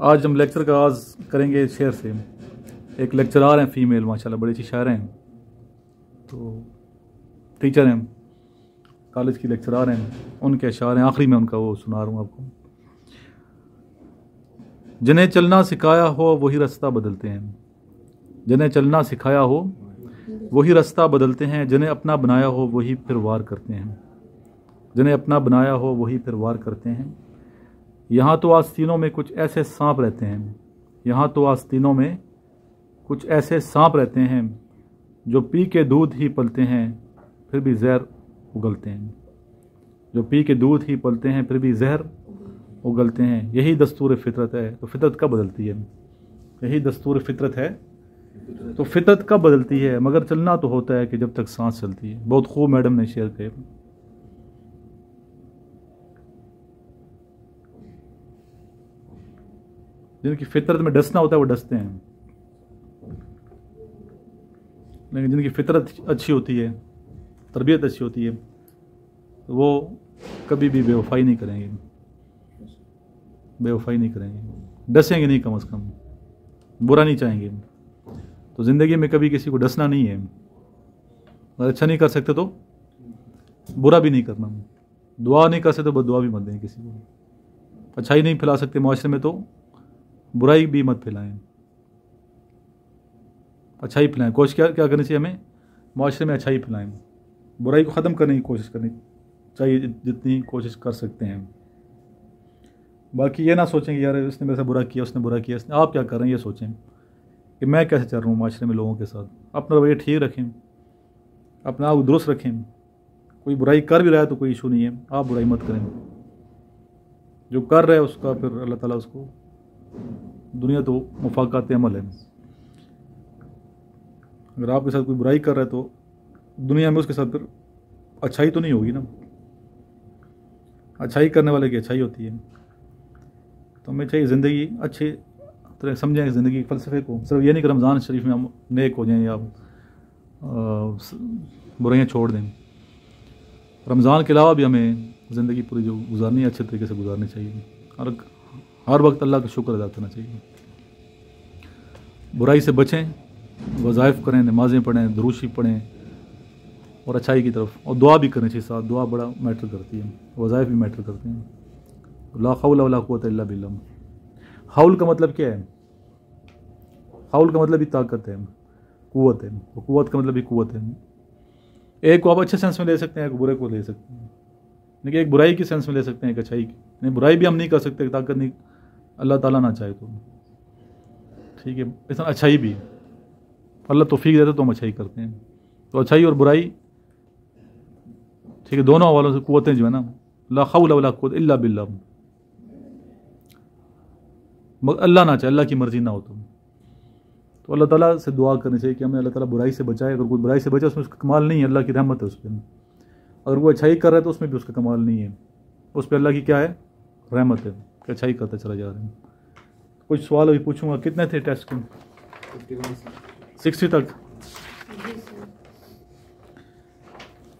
आज हम लेक्चर का आगाज़ करेंगे शेर से। एक लेक्चरार हैं फ़ीमेल, माशाल्लाह बड़ी अच्छी शायर हैं, तो टीचर हैं, कॉलेज की लेक्चरार हैं, उनके अशार हैं। आखिरी में उनका वो सुना रहा हूँ आपको। जिन्हें चलना सिखाया हो वही रास्ता बदलते हैं, जिन्हें चलना सिखाया हो वही रास्ता बदलते हैं, जिन्हें अपना बनाया हो वही फिर वार करते हैं, जिन्हें अपना बनाया हो वही फिर वार करते हैं। यहाँ तो आस्तीनों में कुछ ऐसे सांप रहते हैं, यहाँ तो आस्तीनों में कुछ ऐसे सांप रहते हैं, जो पी के दूध ही पलते हैं फिर भी जहर उगलते हैं, जो पी के दूध ही पलते हैं फिर भी जहर उगलते हैं। यही दस्तूर फितरत है। तो फितरत कब बदलती है? यही दस्तूर फितरत है। तो फितरत कब बदलती है? मगर चलना तो होता है कि जब तक सांस चलती है। बहुत खूब मैडम ने शेयर किया। जिनकी फितरत में डसना होता है वो डसते हैं, लेकिन जिनकी फितरत अच्छी होती है, तरबियत अच्छी होती है, वो कभी भी बेवफाई नहीं करेंगे, बेवफाई नहीं करेंगे, डसेंगे नहीं, कम से कम बुरा नहीं चाहेंगे। तो ज़िंदगी में कभी किसी को डसना नहीं है। अगर अच्छा नहीं कर सकते तो बुरा भी नहीं करना, दुआ नहीं कर सकते तो दुआ भी मत दें किसी को। अच्छाई नहीं फैला सकते माशरे में तो बुराई भी मत फैलाएं, अच्छाई फैलाएं। कोशिश क्या करनी चाहिए हमें? माशरे में अच्छाई फैलाएं, बुराई को ख़त्म करने की कोशिश करनी चाहिए जितनी कोशिश कर सकते हैं। बाकी ये ना सोचें कि यार इसने मेरे से बुरा किया, उसने बुरा किया, इसने। आप क्या कर रहे हैं ये सोचें कि मैं कैसे चल रहा हूँ माशरे में लोगों के साथ। अपना रवैया ठीक रखें, अपना आप दुरुस्त रखें। कोई बुराई कर भी रहा है तो कोई इशू नहीं है, आप बुराई मत करें। जो कर रहा है उसका फिर अल्लाह ताला उसको, दुनिया तो मुफाकात अमल है। अगर आपके साथ कोई बुराई कर रहा है तो दुनिया में उसके साथ फिर अच्छाई तो नहीं होगी ना। अच्छाई करने वाले की अच्छाई होती है। तो हमें चाहिए ज़िंदगी अच्छे तरह समझें, ज़िंदगी के फ़लसफ़े को। सिर्फ ये नहीं कि रमज़ान शरीफ में हम नेक हो जाएं या बुराइयाँ छोड़ दें। रमज़ान के अलावा भी हमें ज़िंदगी पूरी जो गुजारनी है अच्छे तरीके से गुजारनी चाहिए, और हर वक्त अल्लाह का शुक्र अदा करना चाहिए। बुराई से बचें, वज़ाइफ करें, नमाज़ें पढ़ें, दुरूशी पढ़ें और अच्छाई की तरफ, और दुआ भी करनी चाहिए साथ। दुआ बड़ा मैटर करती है, वज़ाइफ भी मैटर करते हैं। ला हौला वला कुव्वता इल्ला बिल्लाह। हौल का मतलब क्या है? हौल का मतलब भी ताकत है, कुव्वत है। और कुव्वत का मतलब भी कुव्वत है। एक को आप अच्छे सेंस में ले सकते हैं, एक बुरे को ले सकते हैं, लेकिन एक बुराई की सेंस में ले सकते हैं, एक अच्छाई की नहीं। बुराई भी हम नहीं कर सकते, ताकत नहीं, अल्लाह ताला ना चाहे तो, ठीक है। इतना अच्छाई भी अल्लाह तौफीक देता तो हम अच्छाई करते हैं। तो अच्छाई और बुराई, ठीक है, दोनों हवालों से कुव्वतें जो है ना, ला हौला वला कुव्वता इल्ला बिल्लाह। मगर अल्लाह ना चाहे, अल्लाह की मर्जी ना हो तो अल्लाह ताला से दुआ करनी चाहिए कि हमें अल्लाह ताला बुराई से बचाए। अगर कोई बुराई से बचे उसमें उसका कमाल नहीं है, अल्लाह की रहमत है उस पर। अगर वो अच्छाई कर रहा है तो उसमें भी उसका कमाल नहीं है, उस पर अल्लाह की क्या है? रहमत है कि अच्छाई करते चला जा रहे हैं। कुछ सवाल अभी पूछूंगा। कितने थे टेस्ट के? 60 तक।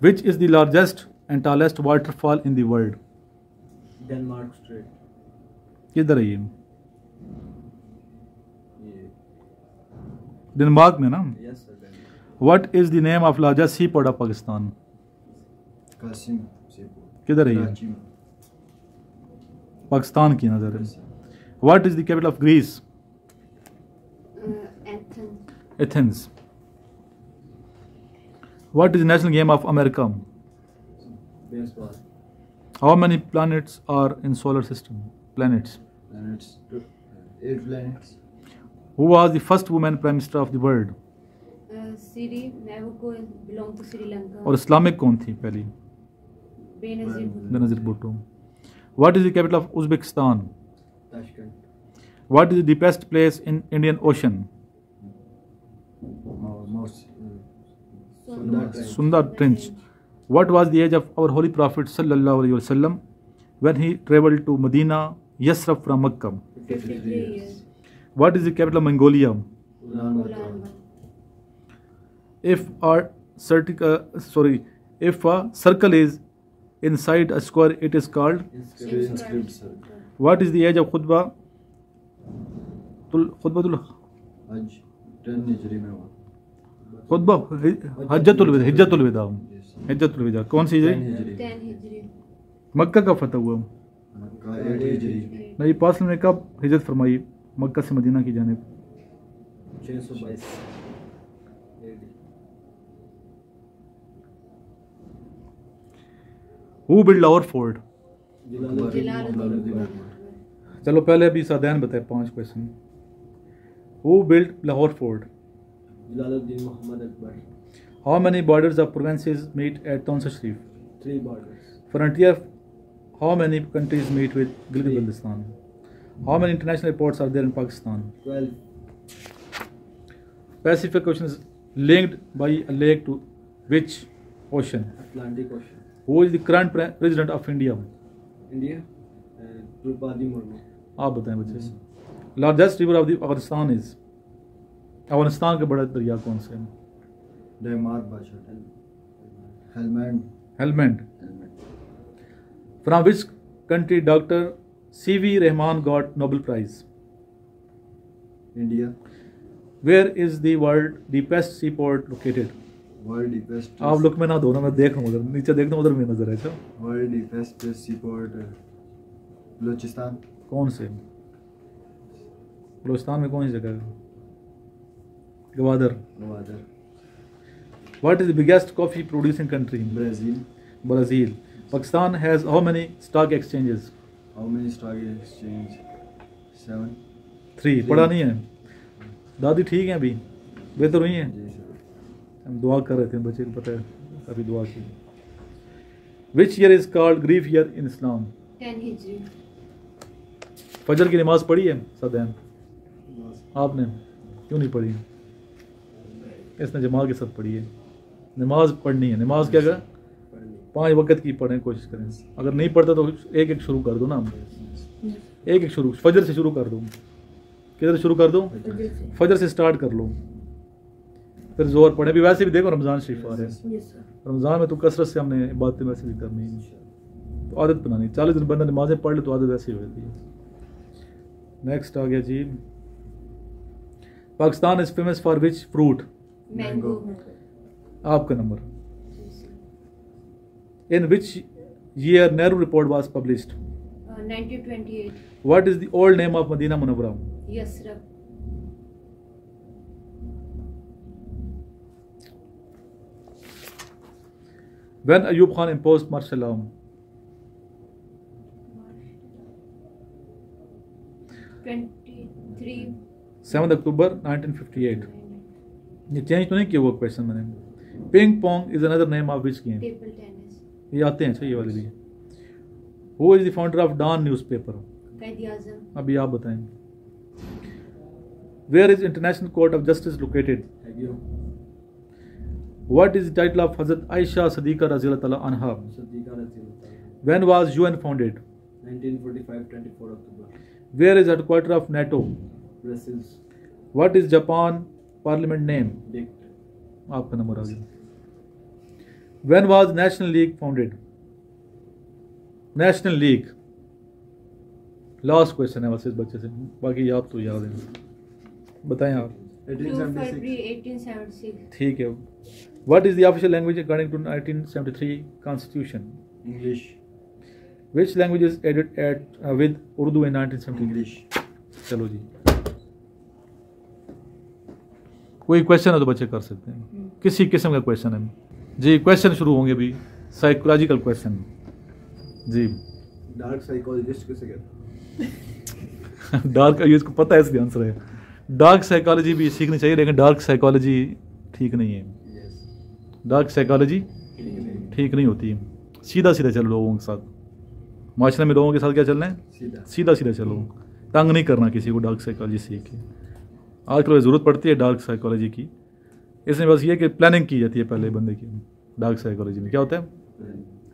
Which is the largest and tallest waterfall in the world? Denmark strait. किधर है ये? डेनमार्क में ना? Yes sir. What is the name of largest sea port of Pakistan? Qasim seaport. किधर है ये? पाकिस्तान की नज़र है। What is the capital of Greece? Athens. What is the national game of America? Baseball. How many planets are in solar system? Planets. 8 planets. Who was the first woman prime minister of the world? Siri Mehko belong to Sri Lanka. और Islamic कौन थी पहली? Benazir Bhutto. What is the capital of Uzbekistan? Tashkent. What is the deepest place in Indian Ocean? Sundar Trench. What was the age of our Holy Prophet sallallahu alaihi wasallam when he travelled to Medina, Yasrib from Makkah? 53 years. What is the capital of Mongolia? Ulaanbaatar. If a circle is inside a square, it is called. Inscribed circle. What is the age of khutbah खुतबतुल हज 10 हिजरी में हुआ। खुतबा हज्जतुल विदा, हिज्जतुल विदा, Yes. हिज्जतुल विदा कौन सी 10 हिजरी? हिजरी 10 हिजरी। मक्का का फतह हुआ? मक्का 8 हिजरी नबी पाक ने कब हिजरत फरमाई मक्का से मदीना की जानिब? 622 who build Lahore fort? Jalaluddin Akbar. चलो पहले अभी सादैन बताए 5 question. Who build Lahore fort? Jalaluddin Mohammad Akbar. How many borders of provinces meet at Taunsa Sharif? 3 borders। Frontier how many countries meet with Gilgit Baltistan? How many international airports are there in Pakistan? 12। Pacific Ocean is linked by a lake to which ocean? Atlantic Ocean। Who is the current president of India? India Draupadi Murmu. आप बताएं बच्चे। Largest river of the Afghanistan is? Afghanistan के बड़ा दरिया कौन से हैं? डेमार बादशाह। Helmand. Helmand. From which country doctor C.V. Rahman got Nobel prize? India. Where is the world deepest sea port located? World deepest. आप लोग में ना दो ना, मैं देख रहा हूँ उधर नीचे, देखता हूँ उधर मेरी नजर है। अच्छा world deepest sea port Balochistan. कौन से? बलूचिस्तान में कौन सी जगह है? Gwadar. Gwadar. What is the biggest coffee producing country? Brazil. Brazil. Pakistan has how many stock exchanges? How many stock exchange? 7। 3. पढ़ा नहीं है? दादी ठीक है अभी? बेहतर हुई हैं? जी सर। हम दुआ कर रहे थे, बच्चे को पता है अभी दुआ की। Which year is called grief year in Islam? 10 हिजरी। फजर की नमाज पढ़ी है सदैन? आपने क्यों नहीं पढ़ी? इसने जमात के साथ पढ़ी है। नमाज पढ़नी है। नमाज क्या करें? 5 वक्त की पढ़ें, कोशिश करें। अगर नहीं पढ़ता तो एक एक शुरू कर दो ना, एक एक शुरू फजर से शुरू कर दो। किधर शुरू कर दो? फजर से स्टार्ट कर लो, फिर जोर पढ़े। भी वैसे भी देखो रमज़ान शरीफ आ रहे हैं, यस सर। रमज़ान में तो कसरत से हमने बातें वैसे भी करनी है, तो आदत बनानी। 40 दिन बंदा नमाजें पढ़ ले तो आदत वैसे ही होती है। नेक्स्ट आ गया जी, Pakistan is famous for which fruit? Mango. आपका number. In which year Nehru report was published? 1928। What is the old name of Medina Munawwara? Yathrib. When Ayub Khan imposed martial law? 23। 7 October 1958। ये चेंज तो नहीं किया वो question मैंने। Ping pong is another name of which game? Table tennis. ये आते हैं, अच्छा ये वाले भी। Who is the founder of Dawn newspaper? Quaid Azam. अभी आप बताएं। Where is International Court of Justice located? What is the title of Hazrat Aisha Siddiqa Radhiyallahu Ta'ala Anha? सदीका रज़ी। When was UN founded? 1945 24 October. Where is headquarter of NATO? Brussels. What is Japan parliament name? Dict. आपका number आ गया। When was National League founded? National League। Last question है वैसे इस बच्चे से, बाकी आप तो याद है, बताएं आप। 2 1876। फरवरी 1876। ठीक है। What is the official language according to 1973 Constitution? English. Which language is added with Urdu in 1973? English. चलो जी, कोई क्वेश्चन है तो बच्चे कर सकते हैं, किसी किस्म का क्वेश्चन है जी। क्वेश्चन शुरू होंगे अभी, साइकोलॉजिकल क्वेश्चन जी। डार्क साइकोलॉजिस्ट किसे कहते हैं? डार्क, ये इसको पता है इसलिए आंसर है। डार्क साइकोलॉजी भी सीखनी चाहिए, लेकिन डार्क साइकोलॉजी ठीक नहीं है। डार्क साइकोलॉजी ठीक नहीं होती। सीधा सीधा चलो लोगों के साथ, माशरे में लोगों के साथ क्या चलना है? सीधा। सीधा सीधा चलो, तंग नहीं करना किसी को डार्क साइकोलॉजी सीख के। आजकल ज़रूरत पड़ती है डार्क साइकोलॉजी की। इसमें बस ये कि प्लानिंग की जाती है पहले बंदे की। डार्क साइकोलॉजी में क्या होता है?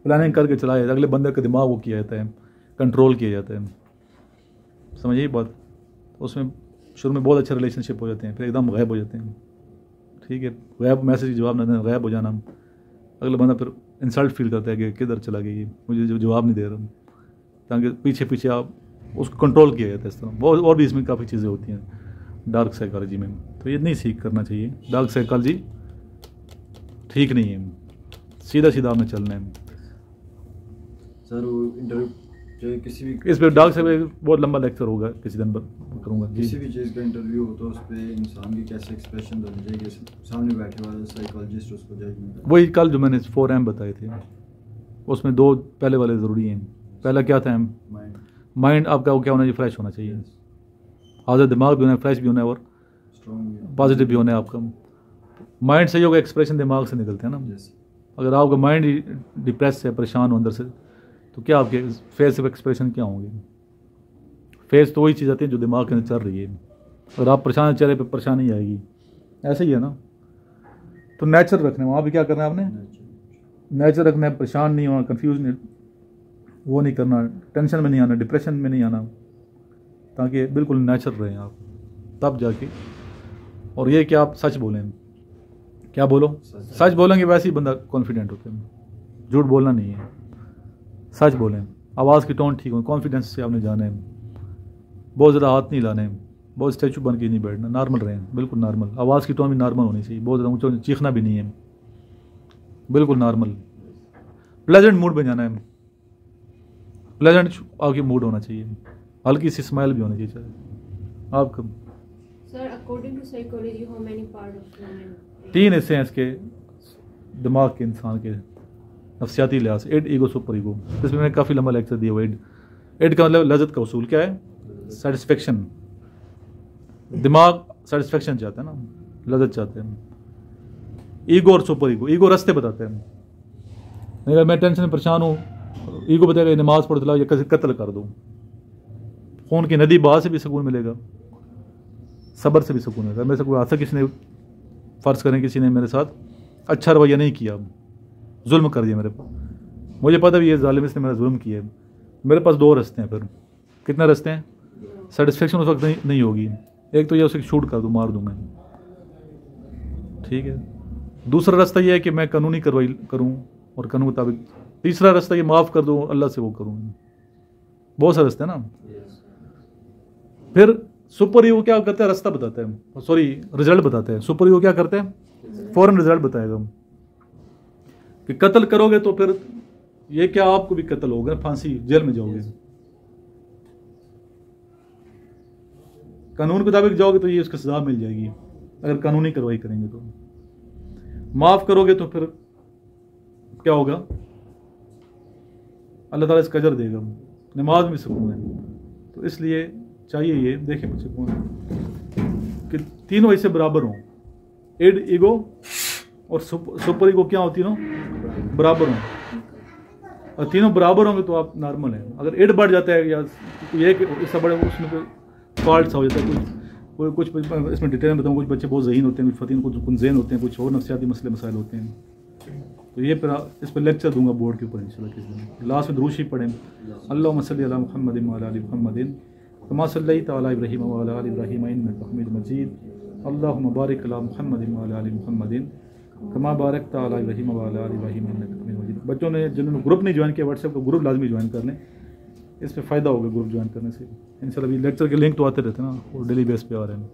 प्लानिंग करके चलाया जाता है, अगले बंदे का दिमाग वो किया जाता है, कंट्रोल किया जाता है। समझिए बात। उसमें शुरू में बहुत अच्छे रिलेशनशिप हो जाते हैं, फिर एकदम गायब हो जाते हैं। ठीक है, गायब मैसेज जवाब ना देना, गायब हो जाना। अगला बंदा फिर इंसल्ट फील करता है कि किधर चला गया ये, मुझे जो जवाब नहीं दे रहा, ताकि पीछे पीछे आप उसको कंट्रोल किया जाता है। इस तरह बहुत और भी इसमें काफ़ी चीज़ें होती हैं। डार्क साइकोलॉजी में। तो ये नहीं सीख करना चाहिए, डार्क साइकोलॉजी ठीक नहीं है, सीधा सीधा आपने चलना है। सर वो इंटरव्यू चाहे किसी भी इस पर डार्क साइकोलॉजी बहुत लंबा लेक्चर होगा, किसी दिन करूँगा जी। किसी भी चीज़ का इंटरव्यू हो तो उस पर इंसान की कैसे एक्सप्रेशन होने चाहिए, सामने बैठे वाला साइकोलॉजिस्ट उसको जाएगी। वही कल जो मैंने 4M बताए थे, उसमें 2 पहले वाले ज़रूरी हैं। पहला क्या था? माइंड माइंड आपका वो क्या होना चाहिए? फ्रेश होना चाहिए, आज़ाद दिमाग भी होना है, फ्रेश भी होना है और स्ट्रॉन्ग पॉजिटिव भी होना है आपका। माइंड सही होगा, एक्सप्रेशन दिमाग से निकलते हैं ना। यस अगर आपका माइंड ही डिप्रेस है, परेशान हो अंदर से, तो क्या आपके फेस ऑफ एक्सप्रेशन क्या होंगे? फेस तो वही चीज़ आती है जो दिमाग के अंदर चल रही है। अगर आप परेशान, चेहरे पे परेशानी आएगी, ऐसे ही है ना। तो नेचर रखना है, वहाँ भी क्या करना है आपने? नेचर रखना है, परेशान नहीं होना, कंफ्यूज नहीं, वो नहीं करना, टेंशन में नहीं आना, डिप्रेशन में नहीं आना, ताकि बिल्कुल नेचर रहें आप, तब जाके। और ये कि आप सच बोलें। क्या बोलो? सच बोलेंगे, वैसे ही बंदा कॉन्फिडेंट होता है। झूठ बोलना नहीं है, सच बोलें। आवाज़ की टोन ठीक हो, कॉन्फिडेंस से आपने जाना है। बहुत ज़्यादा हाथ नहीं लाने, बहुत स्टैचू बन के नहीं बैठना, नॉर्मल रहें, बिल्कुल नॉर्मल। आवाज़ की टोन भी नॉर्मल होनी चाहिए, बहुत ज़्यादा ऊँचा चीखना भी नहीं है, बिल्कुल नॉर्मल। प्लेजेंट मूड में जाना है, प्लेजेंट आपकी मूड होना चाहिए, हल्की सी स्माइल भी होनी चाहिए आपका। Sir, according to psychology, how many parts of human? 3 हिस्से हैं इसके दिमाग के, इंसान के नफ्सियाती लिहाज से, इड, ईगो, सुपर ईगो। इसमें मैंने काफ़ी लंबा लेक्चर दिया हुआ। इड का मतलब लज्जत का उसूल क्या है? सेटिस्फेक्शन। दिमाग सेटिस्फेक्शन चाहता है ना, लज्जत चाहते हैं। ईगो और सुपर ईगो, ईगो रास्ते बताते हैं। अगर मैं टेंशन में परेशान हूँ, ईगो बताएगा नमाज पढ़ दिलाओ या किसी कत्ल कर दो। खून की नदी बहा से भी सुकून मिलेगा, सब्र से भी सुकून मिलेगा। मेरे से कोई हादसा किसी ने, फ़र्ज़ करें किसी ने मेरे साथ अच्छा रवैया नहीं किया, जुल्म कर दिया मेरे पर, मुझे पता भी ये जालिम इसने मेरा जुल्म किया है, मेरे पास 2 रास्ते हैं। फिर कितने रास्ते हैं? सेटिस्फेक्शन उस वक्त नहीं होगी। एक तो ये उसे शूट कर दूँ, मार दूँ मैं, ठीक है। दूसरा रास्ता ये है कि मैं कानूनी कार्रवाई करूँ और कानून मुताबिक। तीसरा रास्ता ये माफ़ कर दूँ, अल्लाह से वो करूँ। बहुत सारे रास्ते हैं ना। फिर सुपर ईगो क्या करता है? रास्ता बताता है, सॉरी रिजल्ट बताता है। सुपर ईगो क्या करता है? फौरन रिजल्ट बताएगा कि कत्ल करोगे तो फिर ये क्या, आपको भी कत्ल होगा, फांसी, जेल में जाओगे। कानून के मुताबिक जाओगे तो ये उसकी सजा मिल जाएगी, अगर कानूनी कार्रवाई करेंगे तो। माफ करोगे तो फिर क्या होगा? अल्लाह ताला इसका अजर देगा, नमाज में सुकून है। तो इसलिए चाहिए ये, देखें मुझे कौन कि तीनों ऐसे बराबर हों, इड, ईगो और सुपर ईगो क्या होती है ना, बराबर हों। और तीनों बराबर होंगे तो आप नॉर्मल हैं। अगर इड बढ़ जाता है या ये कि इससे बड़े उसमें फॉल्ट हो जाता है, कुछ इसमें डिटेल में बताऊँ, कुछ बच्चे बहुत ज़हीन होते हैं, कुछ फतीन, कुछ कुंजेन होते हैं, कुछ और नफ्सियाती मसले मसाइल होते हैं। तो ये पर इस पर लेक्चर दूंगा बोर्ड के ऊपर इंशाल्लाह किसी दिन। लास्ट में दुरूद पढ़ें, अल्लाहुम्मा सल्ली अला मुहम्मदिन व अला आलि मुहम्मदिन कमा सल्लैता अला इब्राहीम व अला आलि इब्राहीम इन्नका हमीदुम मजीद। अल्लाहुम्मा बारिक अला मुहम्मदिन व अला आलि मुहम्मदिन कमा बारकता अला इब्राहीम व अला आलि इब्राहीम इन्नका हमीदुम मजीद। बच्चों ने जिन्होंने ग्रुप नहीं ज्वाइन किया, व्हाट्सएप का ग्रुप लाजमी ज्वाइन कर लें, इस पर फ़ायदा होगा ग्रुप ज्वाइन करने से इंशाल्लाह। अभी लेक्चर के लिंक तो आते रहते हैं ना, वो डेली बेस पे आ रहे हैं।